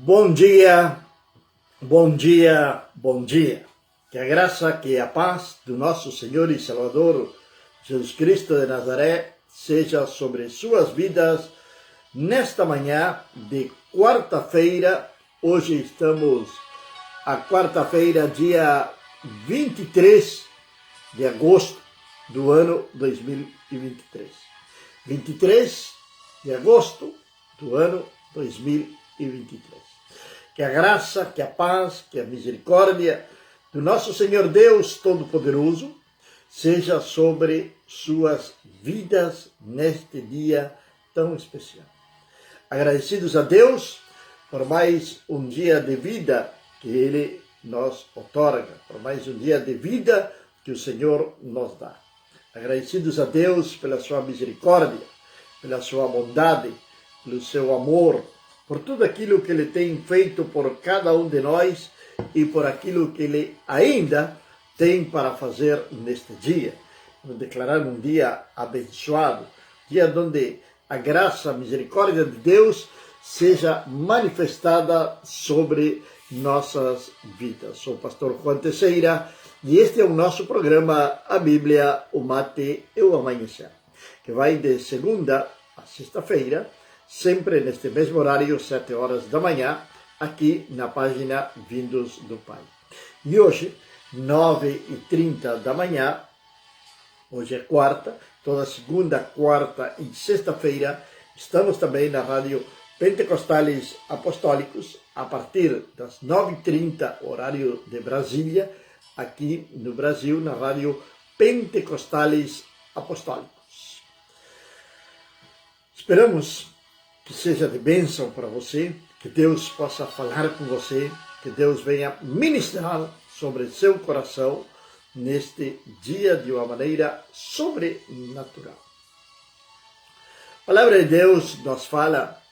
Bom dia, bom dia, bom dia. Que a graça, que a paz do nosso Senhor e Salvador Jesus Cristo de Nazaré seja sobre suas vidas nesta manhã de quarta-feira. Hoje estamos a quarta-feira, dia 23 de agosto do ano 2023. 23 de agosto do ano 2023. Que a graça, que a paz, que a misericórdia do nosso Senhor Deus Todo-Poderoso seja sobre suas vidas neste dia tão especial. Agradecidos a Deus por mais um dia de vida que Ele nos outorga, por mais um dia de vida que o Senhor nos dá. Agradecidos a Deus pela sua misericórdia, pela sua bondade, pelo seu amor, por tudo aquilo que Ele tem feito por cada um de nós e por aquilo que Ele ainda tem para fazer neste dia. Vamos declarar um dia abençoado, dia onde a graça, a misericórdia de Deus seja manifestada sobre nossas vidas. Sou o pastor Juan Teixeira e este é o nosso programa A Bíblia, o Mate e o Amanhecer, que vai de segunda a sexta-feira, sempre neste mesmo horário, 7 horas da manhã, aqui na página Vindos do Pai. E hoje, 9h30 da manhã, hoje é quarta, toda segunda, quarta e sexta-feira, estamos também na rádio Pentecostales Apostólicos, a partir das 9h30, horário de Brasília, aqui no Brasil, na rádio Pentecostales Apostólicos. Esperamos que seja de bênção para você, que Deus possa falar com você, que Deus venha ministrar sobre seu coração neste dia de uma maneira sobrenatural. A palavra de Deus nos fala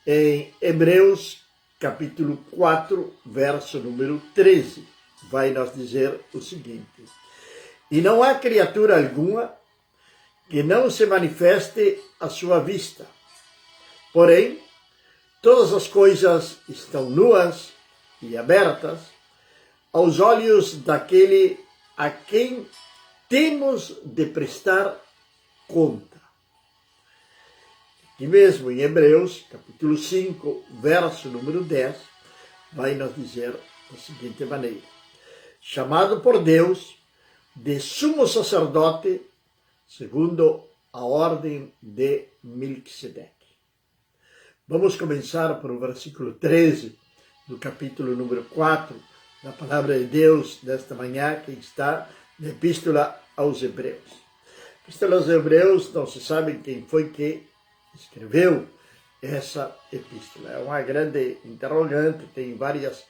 em Hebreus capítulo 4, verso número 13. Vai nos dizer o seguinte: e não há criatura alguma que não se manifeste à sua vista. Porém, todas as coisas estão nuas e abertas aos olhos daquele a quem temos de prestar conta. Aqui mesmo em Hebreus, capítulo 5, verso número 10, vai nos dizer da seguinte maneira: chamado por Deus de sumo sacerdote, segundo a ordem de Melquisedeque. Vamos começar por o versículo 13 do capítulo número 4 da palavra de Deus desta manhã, que está na Epístola aos Hebreus. Epístola aos Hebreus, não se sabe quem foi que escreveu essa epístola. É uma grande interrogante, tem várias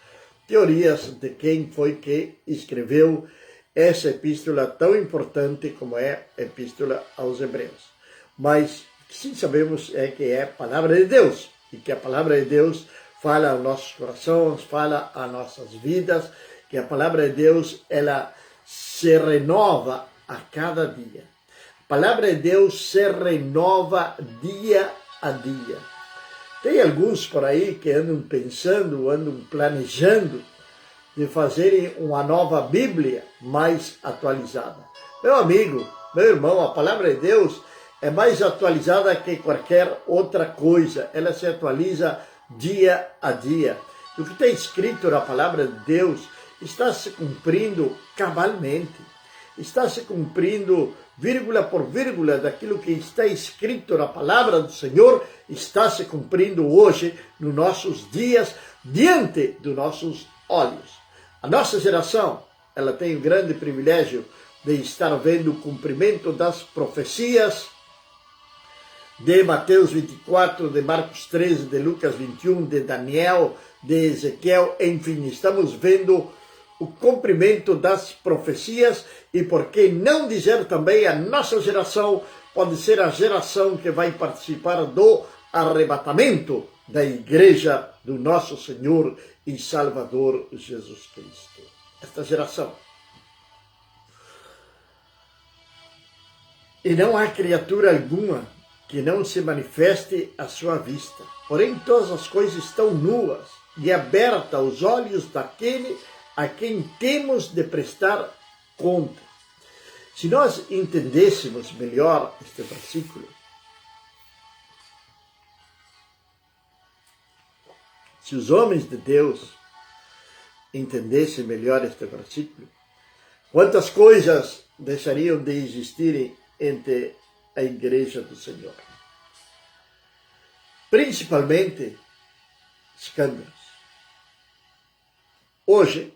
teorias de quem foi que escreveu essa epístola tão importante como é a Epístola aos Hebreus. Mas sim sabemos que é a palavra de Deus, e que a palavra de Deus fala aos nossos corações, fala às nossas vidas, que a palavra de Deus ela se renova a cada dia. A palavra de Deus se renova dia a dia. Tem alguns por aí que andam pensando, andam planejando de fazerem uma nova Bíblia mais atualizada. Meu amigo, meu irmão, a palavra de Deus é mais atualizada que qualquer outra coisa. Ela se atualiza dia a dia. O que está escrito na palavra de Deus está se cumprindo cabalmente. Está se cumprindo vírgula por vírgula daquilo que está escrito na palavra do Senhor, está se cumprindo hoje nos nossos dias, diante dos nossos olhos. A nossa geração, ela tem o grande privilégio de estar vendo o cumprimento das profecias de Mateus 24, de Marcos 13, de Lucas 21, de Daniel, de Ezequiel, enfim, estamos vendo o cumprimento das profecias, e por que não dizer também a nossa geração pode ser a geração que vai participar do arrebatamento da igreja do nosso Senhor e Salvador Jesus Cristo. Esta geração. E não há criatura alguma que não se manifeste à sua vista. Porém, todas as coisas estão nuas e aberta os olhos daquele a quem temos de prestar conta. Se nós entendêssemos melhor este versículo, se os homens de Deus entendessem melhor este versículo, quantas coisas deixariam de existir entre a igreja do Senhor? Principalmente escândalos. Hoje,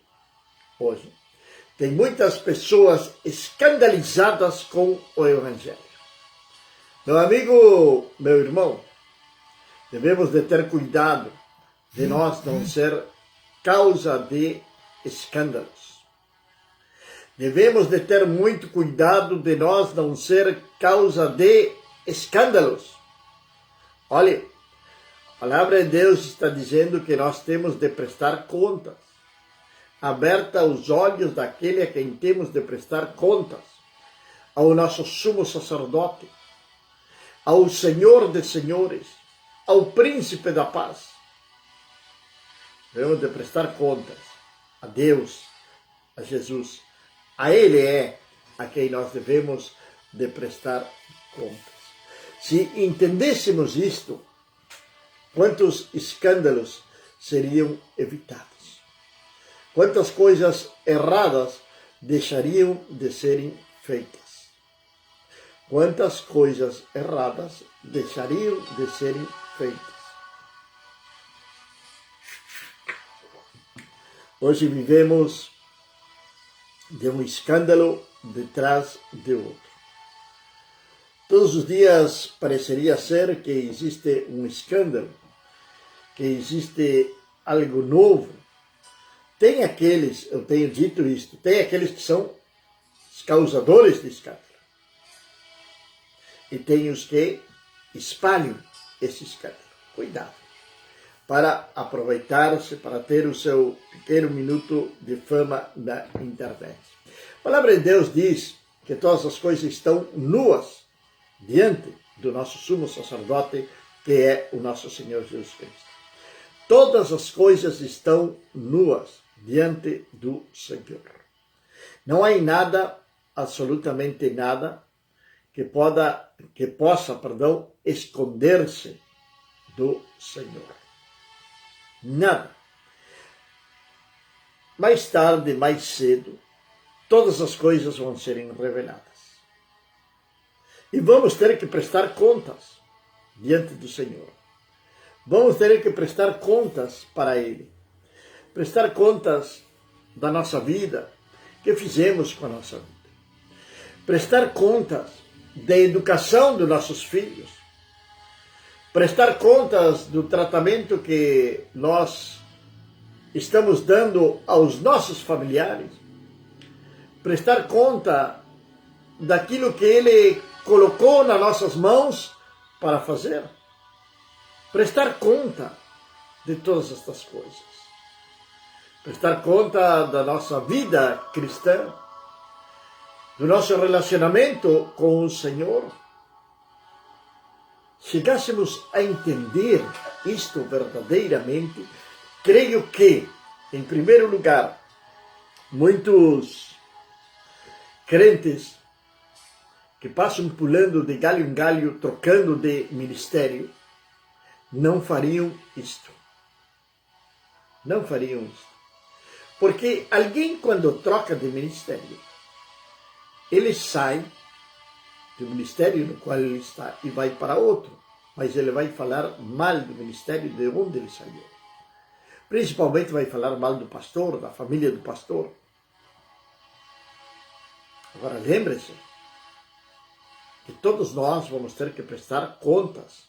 tem muitas pessoas escandalizadas com o Evangelho. Meu amigo, meu irmão, devemos de ter cuidado de nós não ser causa de escândalos. Devemos de ter muito cuidado de nós não ser causa de escândalos. Olha, a palavra de Deus está dizendo que nós temos de prestar contas. Aberta os olhos daquele a quem temos de prestar contas, ao nosso sumo sacerdote, ao Senhor dos senhores, ao príncipe da paz. Devemos de prestar contas a Deus, a Jesus. A Ele é a quem nós devemos de prestar contas. Se entendêssemos isto, quantos escândalos seriam evitados? Quantas coisas erradas deixariam de serem feitas? Quantas coisas erradas deixariam de serem feitas? Hoje vivemos de um escândalo detrás de outro. Todos os dias pareceria ser que existe um escândalo, que existe algo novo. Tem aqueles, eu tenho dito isto, tem aqueles que são os causadores de escândalo. E tem os que espalham esse escândalo. Cuidado, para aproveitar-se, para ter o seu pequeno minuto de fama na internet. A palavra de Deus diz que todas as coisas estão nuas diante do nosso sumo sacerdote, que é o nosso Senhor Jesus Cristo. Todas as coisas estão nuas diante do Senhor. Não há nada, absolutamente nada, que possa, esconder-se do Senhor. Nada. Mais tarde, mais cedo, todas as coisas vão serem reveladas. E vamos ter que prestar contas diante do Senhor. Vamos ter que prestar contas para Ele. Prestar contas da nossa vida, que fizemos com a nossa vida. Prestar contas da educação dos nossos filhos. Prestar contas do tratamento que nós estamos dando aos nossos familiares. Prestar conta daquilo que Ele colocou nas nossas mãos para fazer. Prestar conta de todas estas coisas. Prestar conta da nossa vida cristã, do nosso relacionamento com o Senhor. Chegássemos a entender isto verdadeiramente, creio que, em primeiro lugar, muitos crentes que passam pulando de galho em galho, trocando de ministério, não fariam isto. Não fariam isto. Porque alguém, quando troca de ministério, ele sai do ministério no qual ele está e vai para outro, mas ele vai falar mal do ministério de onde ele saiu. Principalmente vai falar mal do pastor, da família do pastor. Agora lembre-se que todos nós vamos ter que prestar contas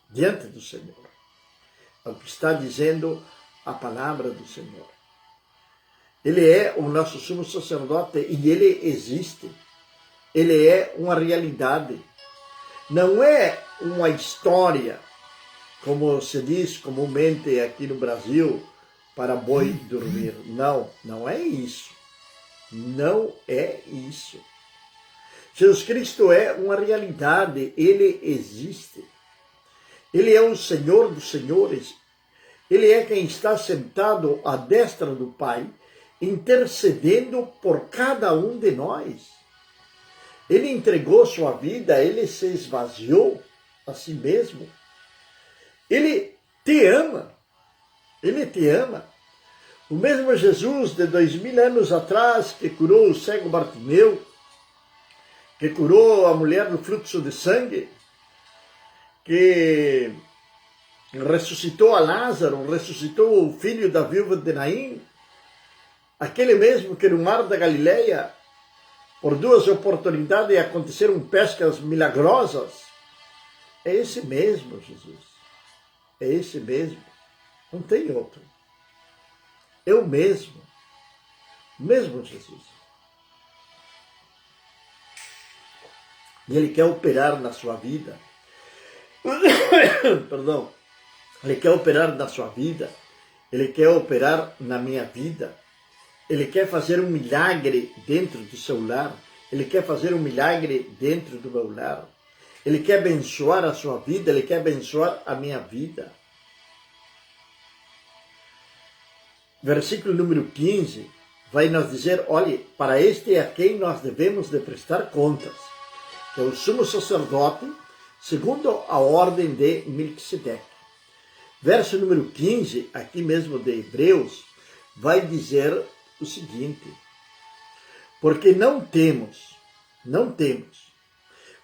diante do Senhor. É o que está dizendo a palavra do Senhor. Ele é o nosso sumo sacerdote e ele existe. Ele é uma realidade. Não é uma história, como se diz comumente aqui no Brasil, para boi dormir. Não, não é isso. Não é isso. Jesus Cristo é uma realidade. Ele existe. Ele é o Senhor dos senhores. Ele é quem está sentado à destra do Pai, intercedendo por cada um de nós. Ele entregou sua vida, ele se esvaziou a si mesmo. Ele te ama. Ele te ama. O mesmo Jesus de 2000 anos atrás, que curou o cego Bartimeu, que curou a mulher do fluxo de sangue, que ressuscitou a Lázaro, ressuscitou o filho da viúva de Naim, aquele mesmo que no mar da Galileia, por 2 oportunidades aconteceram pescas milagrosas, é esse mesmo Jesus, é esse mesmo, não tem outro, é o mesmo Jesus. E Ele quer operar na sua vida, perdão, Ele quer operar na sua vida, Ele quer operar na minha vida, Ele quer fazer um milagre dentro do seu lar, Ele quer fazer um milagre dentro do meu lar, Ele quer abençoar a sua vida, Ele quer abençoar a minha vida. Versículo número 15 vai nos dizer, olhe, para este é a quem nós devemos de prestar contas, que é o sumo sacerdote, segundo a ordem de Melquisedeque. Verso número 15, aqui mesmo de Hebreus, vai dizer o seguinte, porque não temos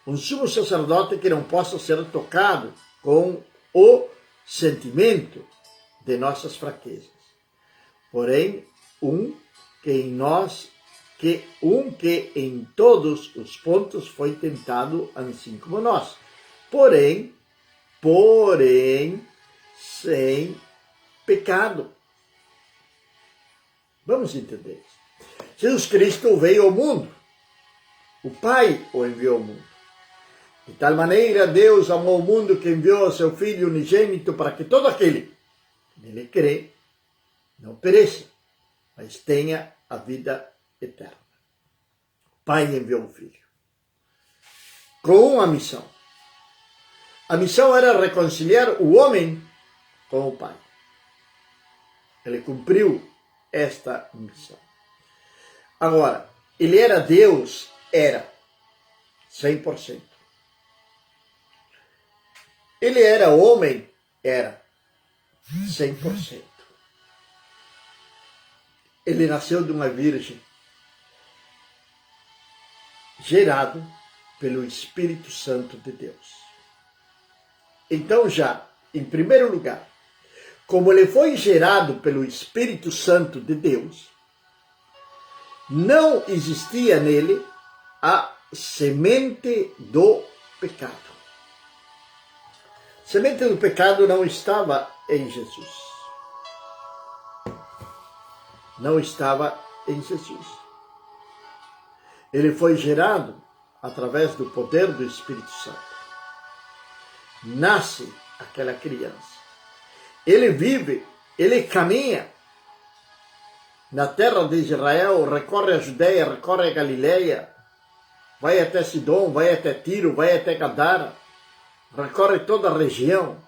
um sumo sacerdote que não possa ser tocado com o sentimento de nossas fraquezas, porém que em todos os pontos foi tentado assim como nós, porém sem pecado. Vamos entender isso. Jesus Cristo veio ao mundo. O Pai o enviou ao mundo. De tal maneira Deus amou o mundo que enviou seu Filho unigênito para que todo aquele que nele crê não pereça, mas tenha a vida eterna. O Pai enviou o Filho com uma missão. A missão era reconciliar o homem com o Pai. Ele cumpriu esta missão. Agora, ele era Deus? Era. 100%. Ele era homem? Era. 100%. Ele nasceu de uma virgem, gerado pelo Espírito Santo de Deus. Então já, em primeiro lugar, como ele foi gerado pelo Espírito Santo de Deus, não existia nele a semente do pecado. A semente do pecado não estava em Jesus. Não estava em Jesus. Ele foi gerado através do poder do Espírito Santo. Nasce aquela criança. Ele vive, ele caminha na terra de Israel, recorre a Judeia, recorre a Galileia, vai até Sidom, vai até Tiro, vai até Gadara, recorre toda a região,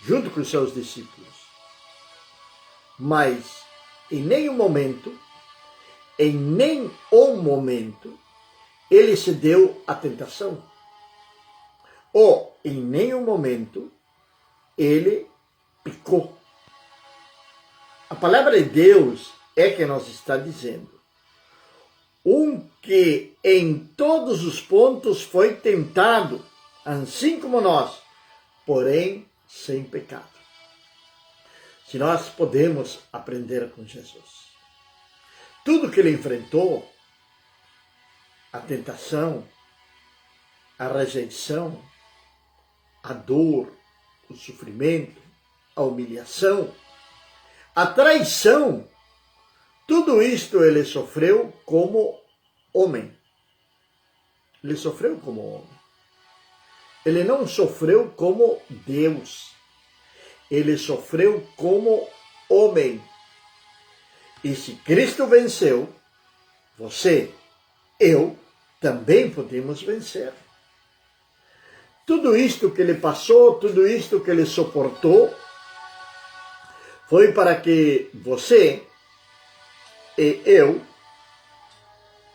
junto com os seus discípulos. Mas em nenhum momento, ele se deu à tentação. Ou em nenhum momento ele pecou. A palavra de Deus é que nos está dizendo que em todos os pontos foi tentado, assim como nós, porém sem pecado. Se nós podemos aprender com Jesus, tudo que ele enfrentou, a tentação, a rejeição, a dor, o sofrimento, a humilhação, a traição, tudo isto ele sofreu como homem. Ele sofreu como homem. Ele não sofreu como Deus. Ele sofreu como homem. E se Cristo venceu, você, eu, também podemos vencer. tudo isto que ele passou, tudo isto que ele suportou, foi para que você e eu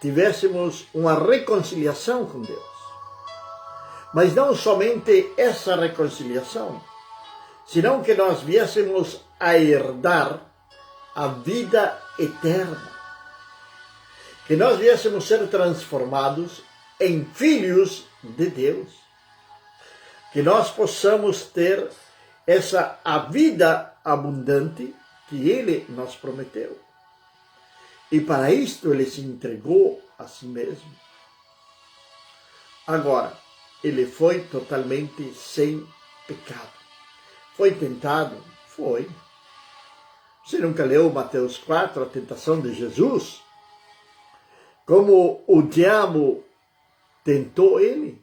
tivéssemos uma reconciliação com Deus. Mas não somente essa reconciliação, senão que nós viéssemos a herdar a vida eterna. Que nós viéssemos ser transformados em filhos de Deus. Que nós possamos ter a vida abundante que Ele nos prometeu. E para isto Ele se entregou a si mesmo. Agora, Ele foi totalmente sem pecado. Foi tentado? Foi. Você nunca leu Mateus 4, a tentação de Jesus? Como o diabo tentou ele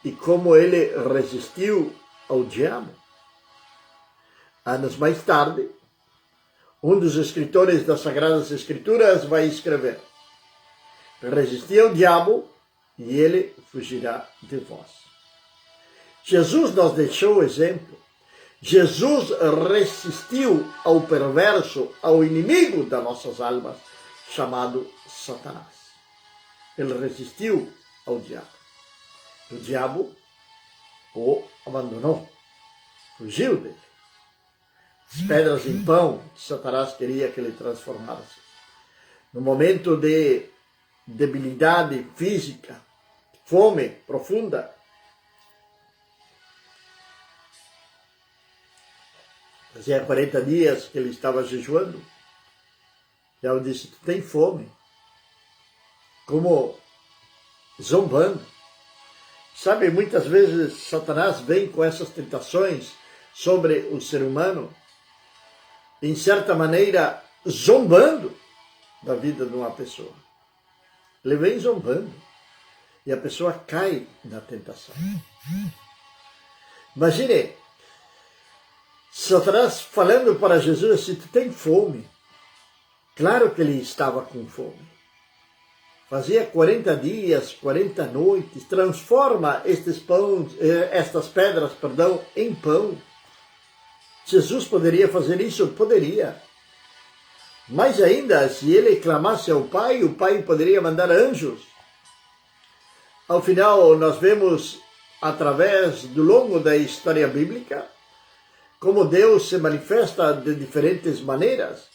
e como ele resistiu ao diabo. Anos mais tarde, um dos escritores das Sagradas Escrituras vai escrever: resisti ao diabo e ele fugirá de vós. Jesus nos deixou o exemplo. Jesus resistiu ao perverso, ao inimigo das nossas almas, chamado Satanás. Ele resistiu ao diabo. O diabo o abandonou, fugiu dele. As pedras em pão, Satanás queria que ele transformasse. No momento de debilidade física, fome profunda, fazia 40 dias que ele estava jejuando. E eu disse: tu tem fome? Como zombando. Sabe, muitas vezes Satanás vem com essas tentações sobre o ser humano, em certa maneira, zombando da vida de uma pessoa. Ele vem zombando. E a pessoa cai na tentação. Imagine, Satanás falando para Jesus: se tu tem fome. Claro que ele estava com fome. Fazia 40 dias, 40 noites, transforma estas pedras, em pão. Jesus poderia fazer isso? Poderia. Mais ainda, se ele clamasse ao Pai, o Pai poderia mandar anjos. Ao final, nós vemos, através do longo da história bíblica, como Deus se manifesta de diferentes maneiras.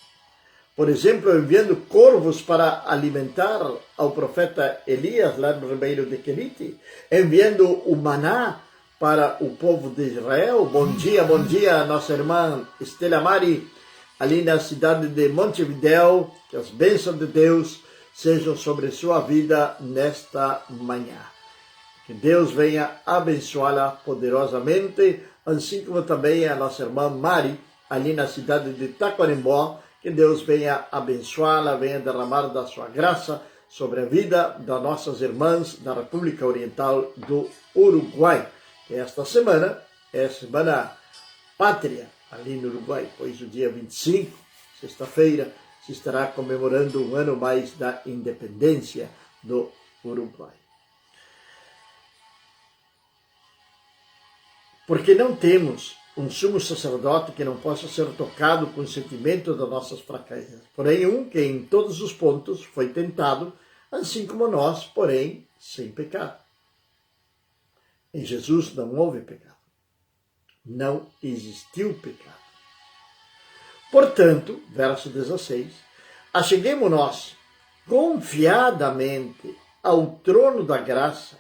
Por exemplo, enviando corvos para alimentar ao profeta Elias, lá no ribeiro de Querite, enviando o maná para o povo de Israel. Bom dia, nossa irmã Estela Mari, ali na cidade de Montevidéu. Que as bênçãos de Deus sejam sobre sua vida nesta manhã. Que Deus venha abençoá-la poderosamente, assim como também a nossa irmã Mari, ali na cidade de Taquarembó. Que Deus venha abençoá-la, venha derramar da sua graça sobre a vida das nossas irmãs da República Oriental do Uruguai. E esta semana é a Semana Pátria, ali no Uruguai, pois o dia 25, sexta-feira, se estará comemorando um ano mais da independência do Uruguai. Porque não temos um sumo sacerdote que não possa ser tocado com o sentimento das nossas fraquezas. Porém, um que em todos os pontos foi tentado, assim como nós, porém, sem pecado. Em Jesus não houve pecado. Não existiu pecado. Portanto, verso 16, acheguemo-nos confiadamente ao trono da graça,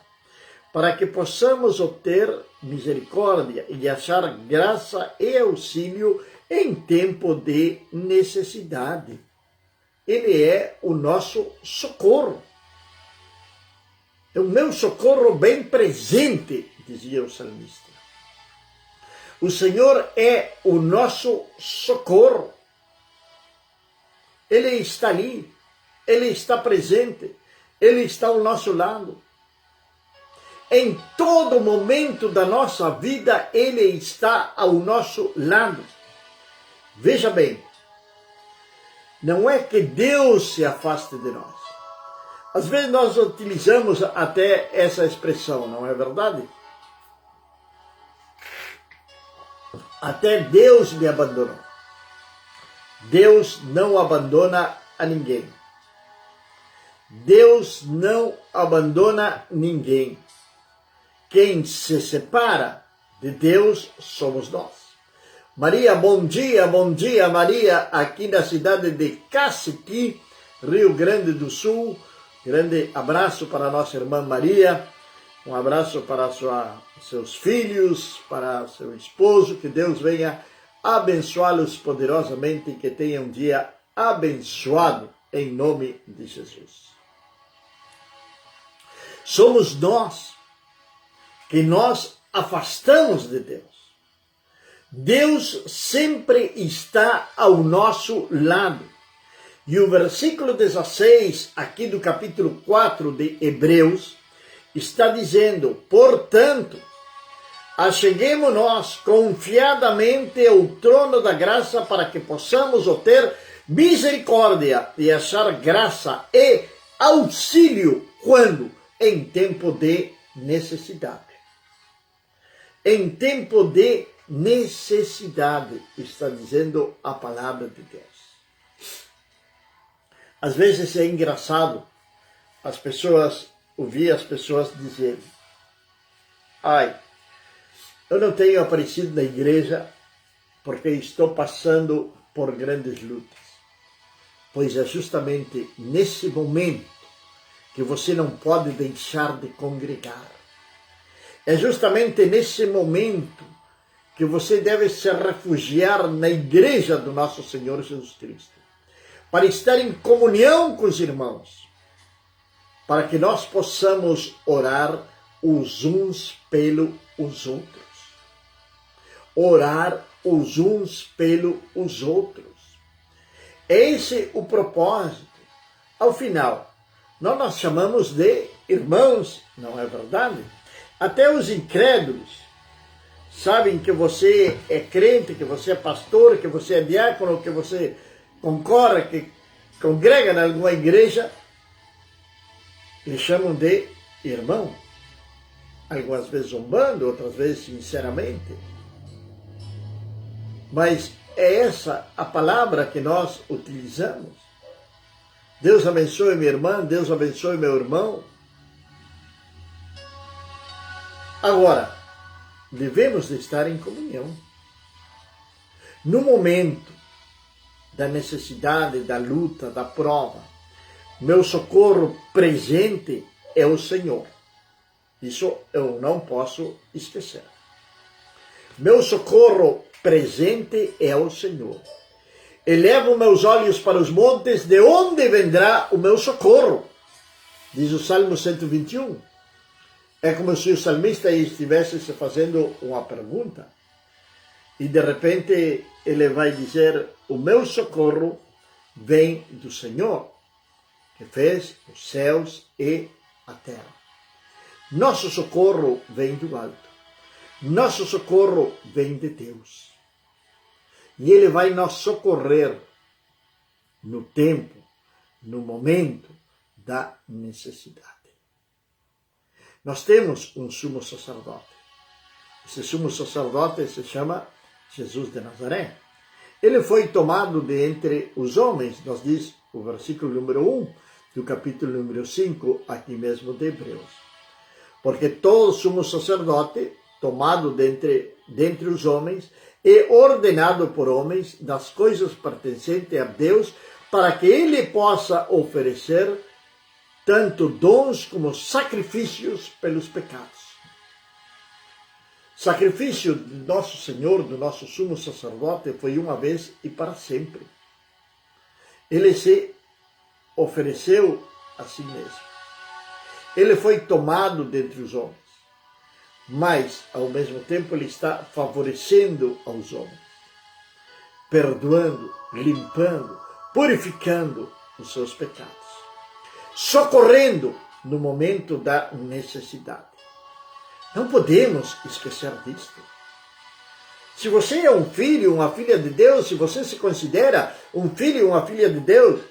para que possamos obter misericórdia e achar graça e auxílio em tempo de necessidade. Ele é o nosso socorro. É o meu socorro bem presente, dizia o salmista. O Senhor é o nosso socorro. Ele está ali, Ele está presente, Ele está ao nosso lado. Em todo momento da nossa vida, Ele está ao nosso lado. Veja bem, não é que Deus se afaste de nós. Às vezes nós utilizamos até essa expressão, não é verdade? Até Deus me abandonou. Deus não abandona a ninguém. Deus não abandona ninguém. Quem se separa de Deus somos nós. Maria, bom dia, Maria, aqui na cidade de Cacequi, Rio Grande do Sul. Grande abraço para a nossa irmã Maria, um abraço para seus filhos, para seu esposo, que Deus venha abençoá-los poderosamente e que tenha um dia abençoado em nome de Jesus. Somos nós que nos afastamos de Deus. Deus sempre está ao nosso lado. E o versículo 16, aqui do capítulo 4 de Hebreus, está dizendo: portanto, acheguemo-nos confiadamente ao trono da graça para que possamos obter misericórdia e achar graça e auxílio quando? Em tempo de necessidade. Em tempo de necessidade, está dizendo a palavra de Deus. Às vezes é engraçado ouvir as pessoas dizerem: eu não tenho aparecido na igreja porque estou passando por grandes lutas. Pois é justamente nesse momento que você não pode deixar de congregar. É justamente nesse momento que você deve se refugiar na igreja do nosso Senhor Jesus Cristo, para estar em comunhão com os irmãos, para que nós possamos orar os uns pelos outros. Orar os uns pelos outros. Esse é o propósito. Ao final, nós chamamos de irmãos, não é verdade? Até os incrédulos sabem que você é crente, que você é pastor, que você é diácono, que você concorre, que congrega em alguma igreja, eles chamam de irmão. Algumas vezes zombando, outras vezes sinceramente. Mas é essa a palavra que nós utilizamos. Deus abençoe minha irmã, Deus abençoe meu irmão. Agora, devemos de estar em comunhão. No momento da necessidade, da luta, da prova, meu socorro presente é o Senhor. Isso eu não posso esquecer. Meu socorro presente é o Senhor. Elevo meus olhos para os montes, de onde vendrá o meu socorro? Diz o Salmo 121. É como se o salmista estivesse se fazendo uma pergunta. E de repente ele vai dizer: o meu socorro vem do Senhor, que fez os céus e a terra. Nosso socorro vem do alto. Nosso socorro vem de Deus. E Ele vai nos socorrer no tempo, no momento da necessidade. Nós temos um sumo sacerdote. Esse sumo sacerdote se chama Jesus de Nazaré. Ele foi tomado de entre os homens, nos diz o versículo número 1 do capítulo número 5, aqui mesmo de Hebreus. Porque todo sumo sacerdote, tomado dentre os homens, é ordenado por homens das coisas pertencentes a Deus, para que ele possa oferecer tanto dons como sacrifícios pelos pecados. Sacrifício do nosso Senhor, do nosso sumo sacerdote, foi uma vez e para sempre. Ele se ofereceu a si mesmo. Ele foi tomado dentre os homens, mas, ao mesmo tempo, ele está favorecendo aos homens, perdoando, limpando, purificando os seus pecados, socorrendo no momento da necessidade. Não podemos esquecer disto. Se você é um filho, uma filha de Deus, se você se considera um filho, uma filha de Deus,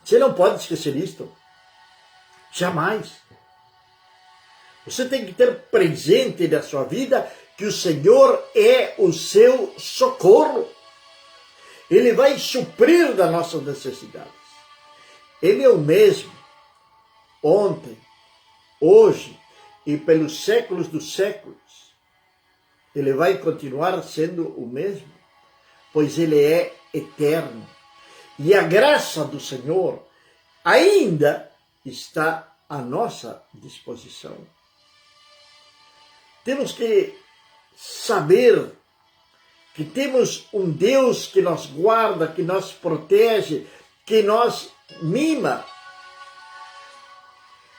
você não pode esquecer isto. Jamais. Você tem que ter presente na sua vida que o Senhor é o seu socorro. Ele vai suprir das nossas necessidades. Ele é o mesmo, ontem, hoje e pelos séculos dos séculos. Ele vai continuar sendo o mesmo, pois ele é eterno. E a graça do Senhor ainda está à nossa disposição. Temos que saber que temos um Deus que nos guarda, que nos protege, que nos mima.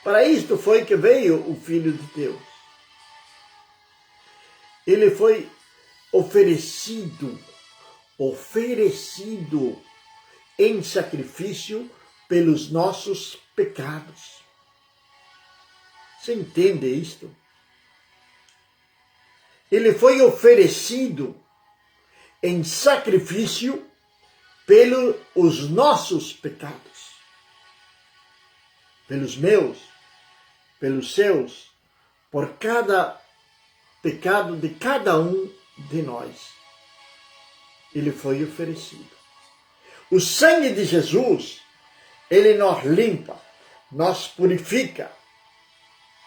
Para isto foi que veio o Filho de Deus. Ele foi oferecido em sacrifício pelos nossos pecados. Você entende isto? Ele foi oferecido em sacrifício pelos nossos pecados. Pelos meus, pelos seus, por cada pecado de cada um de nós. Ele foi oferecido. O sangue de Jesus, ele nos limpa, nos purifica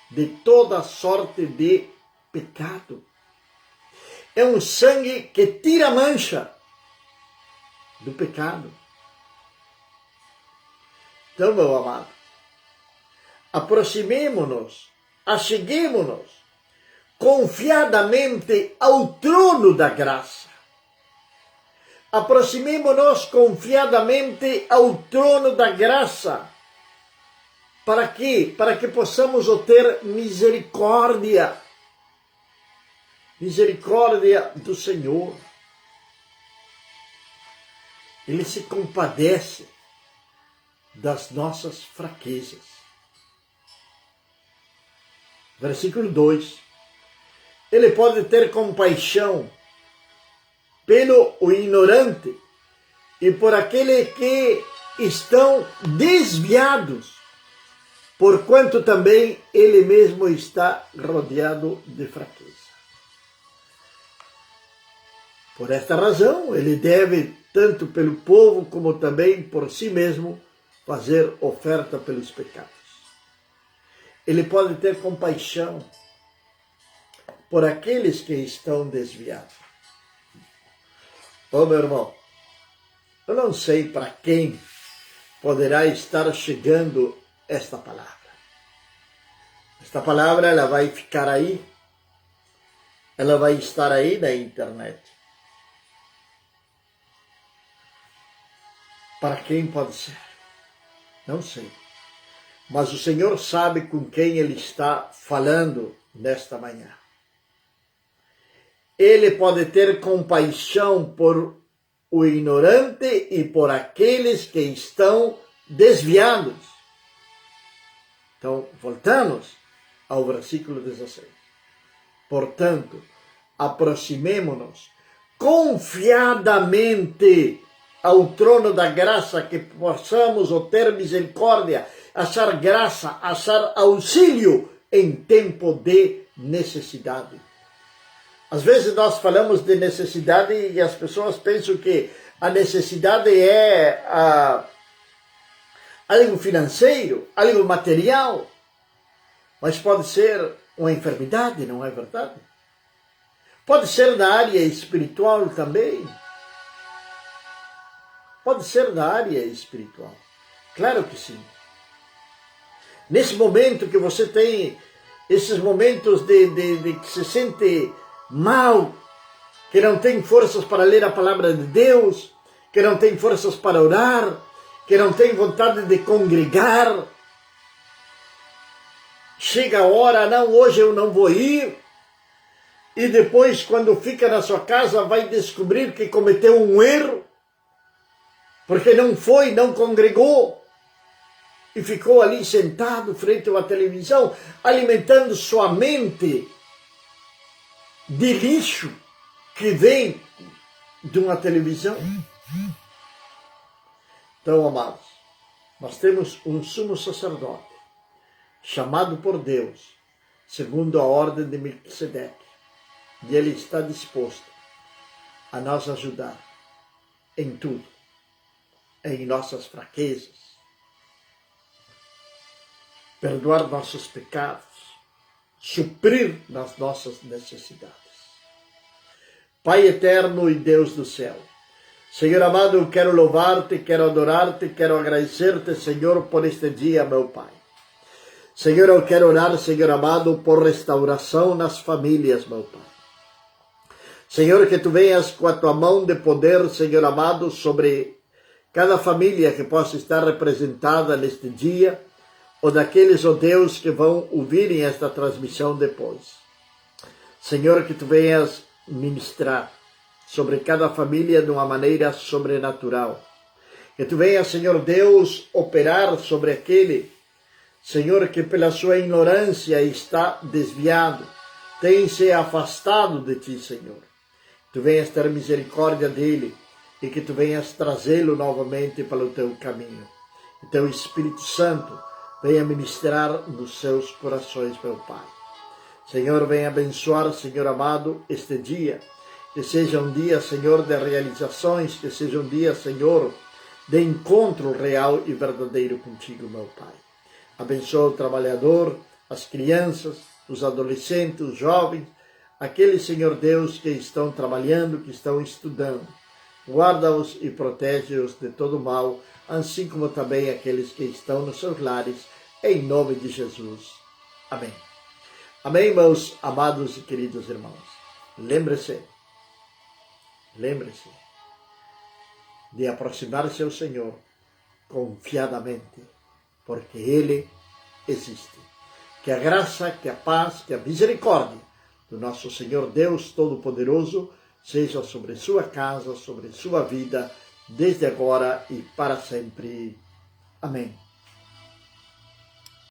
de toda sorte de pecado. É um sangue que tira a mancha do pecado. Então, meu amado, aproximemo-nos, acheguemo-nos confiadamente ao trono da graça. Aproximemo-nos confiadamente ao trono da graça. Para quê? Para que possamos obter misericórdia. Misericórdia do Senhor. Ele se compadece das nossas fraquezas. Versículo 2. Ele pode ter compaixão pelo ignorante e por aquele que estão desviados, porquanto também ele mesmo está rodeado de fraqueza. Por esta razão, ele deve, tanto pelo povo como também por si mesmo, fazer oferta pelos pecados. Ele pode ter compaixão por aqueles que estão desviados. Ô meu irmão, eu não sei para quem poderá estar chegando esta palavra. Esta palavra ela vai ficar aí, ela vai estar aí na internet. Para quem pode ser? Não sei. Mas o Senhor sabe com quem Ele está falando nesta manhã. Ele pode ter compaixão por o ignorante e por aqueles que estão desviados. Então, voltamos ao versículo 16. Portanto, aproximemo-nos confiadamente ao trono da graça, que possamos obter misericórdia, achar graça, achar auxílio em tempo de necessidade. Às vezes nós falamos de necessidade e as pessoas pensam que a necessidade é algo financeiro, algo material, mas pode ser uma enfermidade, não é verdade? Pode ser na área espiritual também. Pode ser na área espiritual. Claro que sim. Nesse momento que você tem esses momentos de que se sente mal, que não tem forças para ler a palavra de Deus, que não tem forças para orar, que não tem vontade de congregar. Chega a hora, não, hoje eu não vou ir. E depois, quando fica na sua casa, vai descobrir que cometeu um erro, porque não foi, não congregou, e ficou ali sentado frente à televisão, alimentando sua mente de lixo que vem de uma televisão. Então, amados, nós temos um sumo sacerdote, chamado por Deus, segundo a ordem de Melquisedeque. E Ele está disposto a nos ajudar em tudo, em nossas fraquezas, perdoar nossos pecados, suprir nas nossas necessidades. Pai eterno e Deus do céu, Senhor amado, eu quero louvar-te, quero adorar-te, quero agradecer-te, Senhor, por este dia, meu Pai. Senhor, eu quero orar, Senhor amado, por restauração nas famílias, meu Pai. Senhor, que Tu venhas com a Tua mão de poder, Senhor amado, sobre cada família que possa estar representada neste dia, ou daqueles, ó Deus, que vão ouvirem esta transmissão depois. Senhor, que Tu venhas ministrar sobre cada família de uma maneira sobrenatural. Que Tu venhas, Senhor Deus, operar sobre aquele, Senhor, que pela sua ignorância está desviado, tem se afastado de Ti, Senhor. Tu venhas ter misericórdia dele e que Tu venhas trazê-lo novamente pelo Teu caminho. E Teu Espírito Santo venha ministrar nos seus corações, meu Pai. Senhor, venha abençoar, Senhor amado, este dia. Que seja um dia, Senhor, de realizações, que seja um dia, Senhor, de encontro real e verdadeiro contigo, meu Pai. Abençoa o trabalhador, as crianças, os adolescentes, os jovens, aqueles, Senhor Deus, que estão trabalhando, que estão estudando. Guarda-os e protege-os de todo mal, assim como também aqueles que estão nos seus lares, em nome de Jesus. Amém. Amém, meus amados e queridos irmãos. Lembre-se de aproximar-se ao Senhor confiadamente, porque Ele existe. Que a graça, que a paz, que a misericórdia do nosso Senhor Deus Todo-Poderoso seja sobre sua casa, sobre sua vida, desde agora e para sempre. Amém.